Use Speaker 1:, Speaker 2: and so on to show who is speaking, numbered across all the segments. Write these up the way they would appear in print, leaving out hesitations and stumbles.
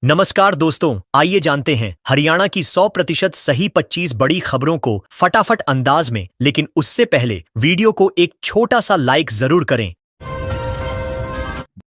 Speaker 1: नमस्कार दोस्तों, आइए जानते हैं हरियाणा की 100% सही 25 बड़ी खबरों को फटाफट अंदाज में। लेकिन उससे पहले वीडियो को एक छोटा सा लाइक जरूर करें।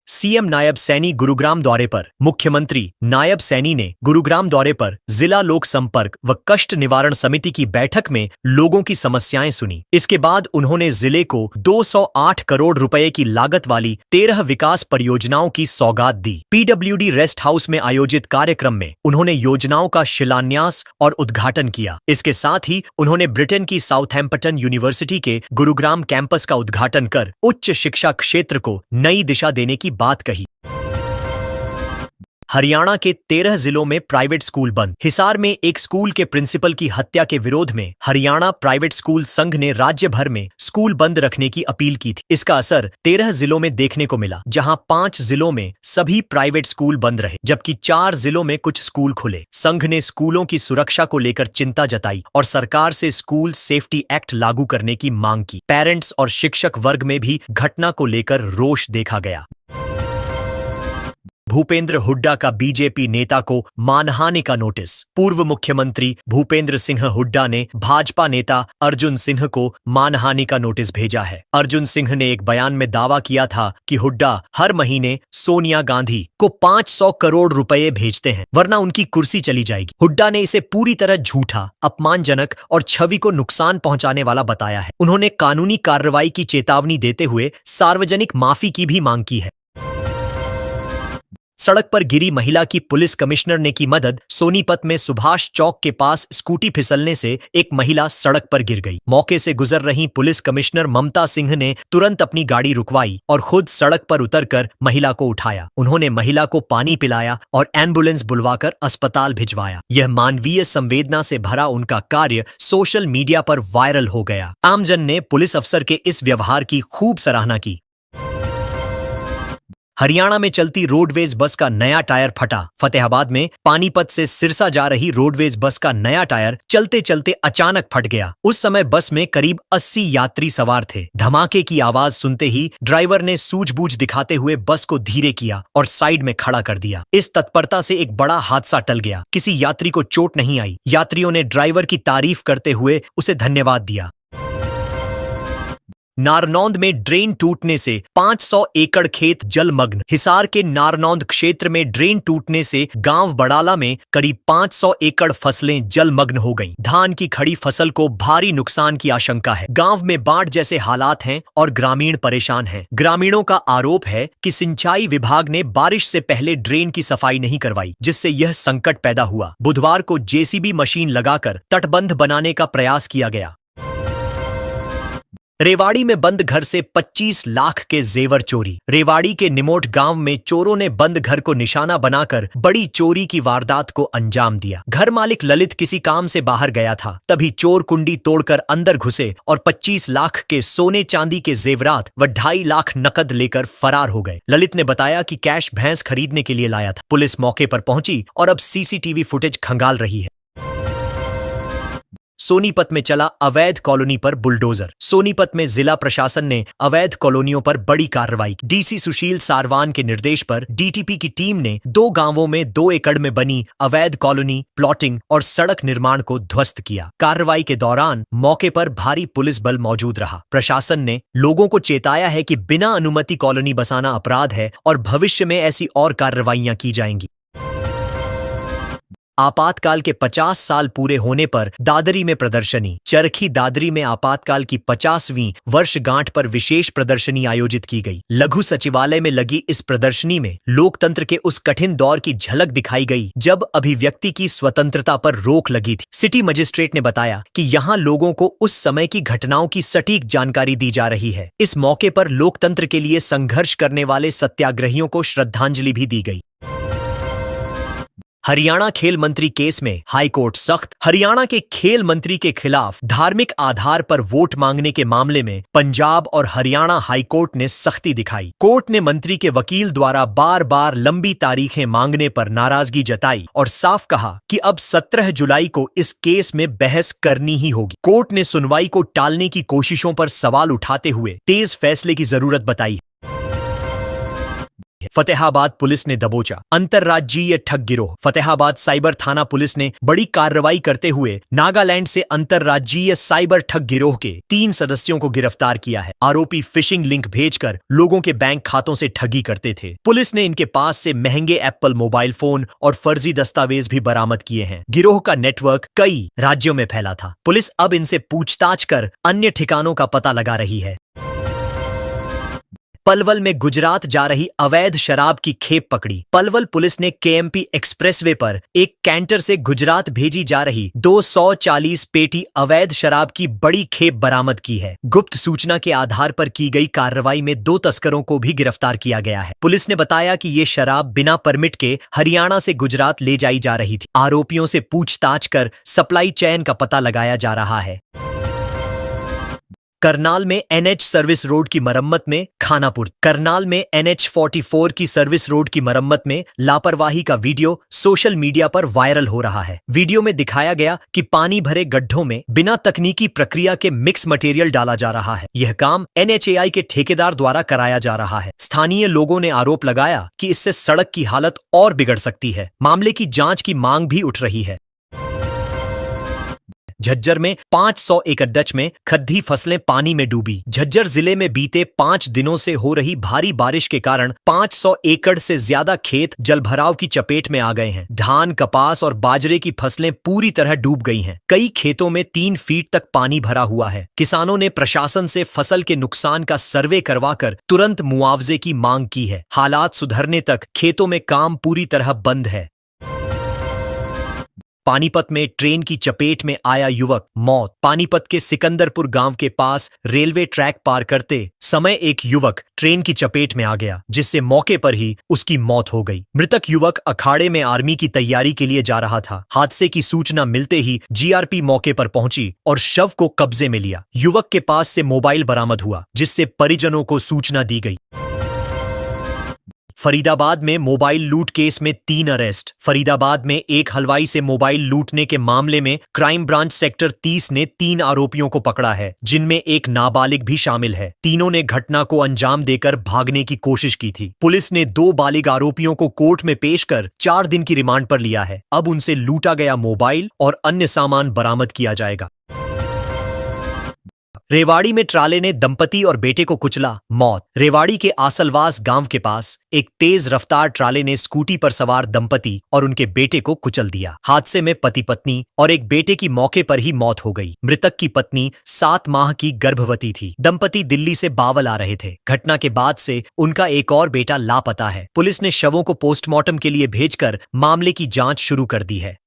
Speaker 1: सीएम नायब सैनी गुरुग्राम दौरे पर। मुख्यमंत्री नायब सैनी ने गुरुग्राम दौरे पर जिला लोक संपर्क व कष्ट निवारण समिति की बैठक में लोगों की समस्याएं सुनी। इसके बाद उन्होंने जिले को 208 करोड़ रुपए की लागत वाली 13 विकास परियोजनाओं की सौगात दी। पीडब्ल्यूडी रेस्ट हाउस में आयोजित कार्यक्रम में उन्होंने योजनाओं का शिलान्यास और उद्घाटन किया। इसके साथ ही उन्होंने ब्रिटेन की साउथहैम्पटन यूनिवर्सिटी के गुरुग्राम कैंपस का उद्घाटन कर उच्च शिक्षा क्षेत्र को नई दिशा देने की बात कही। हरियाणा के 13 जिलों में प्राइवेट स्कूल बंद। हिसार में एक स्कूल के प्रिंसिपल की हत्या के विरोध में हरियाणा प्राइवेट स्कूल संघ ने राज्य भर में स्कूल बंद रखने की अपील की थी। इसका असर 13 जिलों में देखने को मिला, जहां 5 जिलों में सभी प्राइवेट स्कूल बंद रहे, जबकि 4 जिलों में कुछ स्कूल खुले। संघ ने स्कूलों की सुरक्षा को लेकर चिंता जताई और सरकार से स्कूल सेफ्टी एक्ट लागू करने की मांग की। पेरेंट्स और शिक्षक वर्ग में भी घटना को लेकर रोष देखा गया। भूपेंद्र हुड्डा का बीजेपी नेता को मानहानि का नोटिस। पूर्व मुख्यमंत्री भूपेंद्र सिंह हुड्डा ने भाजपा नेता अर्जुन सिंह को मानहानि का नोटिस भेजा है। अर्जुन सिंह ने एक बयान में दावा किया था कि हुड्डा हर महीने सोनिया गांधी को 500 करोड़ रुपए भेजते हैं, वरना उनकी कुर्सी चली जाएगी। हुड्डा ने इसे पूरी तरह झूठा, अपमानजनक और छवि को नुकसान पहुंचाने वाला बताया है। उन्होंने कानूनी कार्रवाई की चेतावनी देते हुए सार्वजनिक माफी की भी मांग की है। सड़क पर गिरी महिला की पुलिस कमिश्नर ने की मदद। सोनीपत में सुभाष चौक के पास स्कूटी फिसलने से एक महिला सड़क पर गिर गई। मौके से गुजर रही पुलिस कमिश्नर ममता सिंह ने तुरंत अपनी गाड़ी रुकवाई और खुद सड़क पर उतरकर महिला को उठाया। उन्होंने महिला को पानी पिलाया और एम्बुलेंस बुलवाकर अस्पताल भिजवाया। यह मानवीय संवेदना से भरा उनका कार्य सोशल मीडिया पर वायरल हो गया। आमजन ने पुलिस अफसर के इस व्यवहार की खूब सराहना की। हरियाणा में चलती रोडवेज बस का नया टायर फटा। फतेहाबाद में पानीपत से सिरसा जा रही रोडवेज बस का नया टायर चलते चलते अचानक फट गया। उस समय बस में करीब 80 यात्री सवार थे। धमाके की आवाज सुनते ही ड्राइवर ने सूझबूझ दिखाते हुए बस को धीरे किया और साइड में खड़ा कर दिया। इस तत्परता से एक बड़ा हादसा टल गया। किसी यात्री को चोट नहीं आई। यात्रियों ने ड्राइवर की तारीफ करते हुए उसे धन्यवाद दिया। नारनौंद में ड्रेन टूटने से 500 एकड़ खेत जलमग्न। हिसार के नारनौंद क्षेत्र में ड्रेन टूटने से गांव बड़ाला में करीब 500 एकड़ फसलें जलमग्न हो गईं। धान की खड़ी फसल को भारी नुकसान की आशंका है। गांव में बाढ़ जैसे हालात हैं और ग्रामीण परेशान हैं। ग्रामीणों का आरोप है कि सिंचाई विभाग ने बारिश से पहले ड्रेन की सफाई नहीं करवाई, जिससे यह संकट पैदा हुआ। बुधवार को जेसीबी मशीन लगाकर तटबंध बनाने का प्रयास किया गया। रेवाड़ी में बंद घर से 25 लाख के जेवर चोरी। रेवाड़ी के निमोट गांव में चोरों ने बंद घर को निशाना बनाकर बड़ी चोरी की वारदात को अंजाम दिया। घर मालिक ललित किसी काम से बाहर गया था, तभी चोर कुंडी तोड़कर अंदर घुसे और 25 लाख के सोने चांदी के जेवरात व 2.5 लाख नकद लेकर फरार हो गए। ललित ने बताया कि कैश भैंस खरीदने के लिए लाया था। पुलिस मौके पर पहुंची और अब सीसीटीवी फुटेज खंगाल रही है। सोनीपत में चला अवैध कॉलोनी पर बुलडोजर। सोनीपत में जिला प्रशासन ने अवैध कॉलोनियों पर बड़ी कार्रवाई की। डीसी सुशील सारवान के निर्देश पर डीटीपी की टीम ने 2 गांवों में 2 एकड़ में बनी अवैध कॉलोनी, प्लॉटिंग और सड़क निर्माण को ध्वस्त किया। कार्रवाई के दौरान मौके पर भारी पुलिस बल मौजूद रहा। प्रशासन ने लोगों को चेताया है कि बिना अनुमति कॉलोनी बसाना अपराध है और भविष्य में ऐसी और कार्रवाइयां की जाएंगी। आपातकाल के 50 साल पूरे होने पर दादरी में प्रदर्शनी। चरखी दादरी में आपातकाल की 50वीं वर्षगांठ पर विशेष प्रदर्शनी आयोजित की गई। लघु सचिवालय में लगी इस प्रदर्शनी में लोकतंत्र के उस कठिन दौर की झलक दिखाई गई जब अभिव्यक्ति की स्वतंत्रता पर रोक लगी थी। सिटी मजिस्ट्रेट ने बताया कि यहाँ लोगों को उस समय की घटनाओं की सटीक जानकारी दी जा रही है। इस मौके पर लोकतंत्र के लिए संघर्ष करने वाले सत्याग्रहियों को श्रद्धांजलि भी दी गई। हरियाणा खेल मंत्री केस में हाईकोर्ट सख्त। हरियाणा के खेल मंत्री के खिलाफ धार्मिक आधार पर वोट मांगने के मामले में पंजाब और हरियाणा हाईकोर्ट ने सख्ती दिखाई। कोर्ट ने मंत्री के वकील द्वारा बार बार लंबी तारीखें मांगने पर नाराजगी जताई और साफ कहा कि अब 17 जुलाई को इस केस में बहस करनी ही होगी। कोर्ट ने सुनवाई को टालने की कोशिशों पर सवाल उठाते हुए तेज फैसले की जरूरत बताई। फतेहाबाद पुलिस ने दबोचा अंतर्राज्यीय ठग गिरोह। फतेहाबाद साइबर थाना पुलिस ने बड़ी कार्रवाई करते हुए नागालैंड से अंतर्राज्यीय साइबर ठग गिरोह के 3 सदस्यों को गिरफ्तार किया है। आरोपी फिशिंग लिंक भेजकर लोगों के बैंक खातों से ठगी करते थे। पुलिस ने इनके पास से महंगे एप्पल मोबाइल फोन और फर्जी दस्तावेज भी बरामद किए हैं। गिरोह का नेटवर्क कई राज्यों में फैला था। पुलिस अब इनसे पूछताछ कर अन्य ठिकानों का पता लगा रही है। पलवल में गुजरात जा रही अवैध शराब की खेप पकड़ी। पलवल पुलिस ने केएमपी एक्सप्रेसवे पर एक कैंटर से गुजरात भेजी जा रही 240 पेटी अवैध शराब की बड़ी खेप बरामद की है। गुप्त सूचना के आधार पर की गई कार्रवाई में 2 तस्करों को भी गिरफ्तार किया गया है। पुलिस ने बताया कि ये शराब बिना परमिट के हरियाणा से गुजरात ले जाई जा रही थी। आरोपियों से पूछताछ कर सप्लाई चेन का पता लगाया जा रहा है। करनाल में एनएच सर्विस रोड की मरम्मत में खानापुर। करनाल में एनएच 44 की सर्विस रोड की मरम्मत में लापरवाही का वीडियो सोशल मीडिया पर वायरल हो रहा है। वीडियो में दिखाया गया कि पानी भरे गड्ढों में बिना तकनीकी प्रक्रिया के मिक्स मटेरियल डाला जा रहा है। यह काम एनएचएआई के ठेकेदार द्वारा कराया जा रहा है। स्थानीय लोगों ने आरोप लगाया कि इससे सड़क की हालत और बिगड़ सकती है। मामले की जांच की मांग भी उठ रही है। झज्जर में 500 एकड़ डच में खद्दी फसलें पानी में डूबी। झज्जर जिले में बीते 5 दिनों से हो रही भारी बारिश के कारण 500 एकड़ से ज्यादा खेत जलभराव की चपेट में आ गए हैं। धान, कपास और बाजरे की फसलें पूरी तरह डूब गई हैं। कई खेतों में 3 फीट तक पानी भरा हुआ है। किसानों ने प्रशासन से फसल के नुकसान का सर्वे करवाकर तुरंत मुआवजे की मांग की है। हालात सुधरने तक खेतों में काम पूरी तरह बंद है। पानीपत में ट्रेन की चपेट में आया युवक, मौत। पानीपत के सिकंदरपुर गांव के पास रेलवे ट्रैक पार करते समय एक युवक ट्रेन की चपेट में आ गया, जिससे मौके पर ही उसकी मौत हो गई। मृतक युवक अखाड़े में आर्मी की तैयारी के लिए जा रहा था। हादसे की सूचना मिलते ही जीआरपी मौके पर पहुंची और शव को कब्जे में लिया। युवक के पास से मोबाइल बरामद हुआ, जिससे परिजनों को सूचना दी गई। फरीदाबाद में मोबाइल लूट केस में 3 अरेस्ट। फरीदाबाद में एक हलवाई से मोबाइल लूटने के मामले में क्राइम ब्रांच सेक्टर 30 ने 3 आरोपियों को पकड़ा है, जिनमें एक नाबालिग भी शामिल है। तीनों ने घटना को अंजाम देकर भागने की कोशिश की थी। पुलिस ने 2 बालिग आरोपियों को कोर्ट में पेश कर 4 दिन की रिमांड पर लिया है। अब उनसे लूटा गया मोबाइल और अन्य सामान बरामद किया जाएगा। रेवाड़ी में ट्राले ने दंपति और बेटे को कुचला, मौत। रेवाड़ी के आसलवास गांव के पास एक तेज रफ्तार ट्राले ने स्कूटी पर सवार दंपति और उनके बेटे को कुचल दिया। हादसे में पति पत्नी और एक बेटे की मौके पर ही मौत हो गई। मृतक की पत्नी 7 माह की गर्भवती थी। दंपति दिल्ली से बावल आ रहे थे। घटना के बाद से उनका एक और बेटा लापता है। पुलिस ने शवों को पोस्टमार्टम के लिए भेजकर मामले की जांच शुरू कर दी है।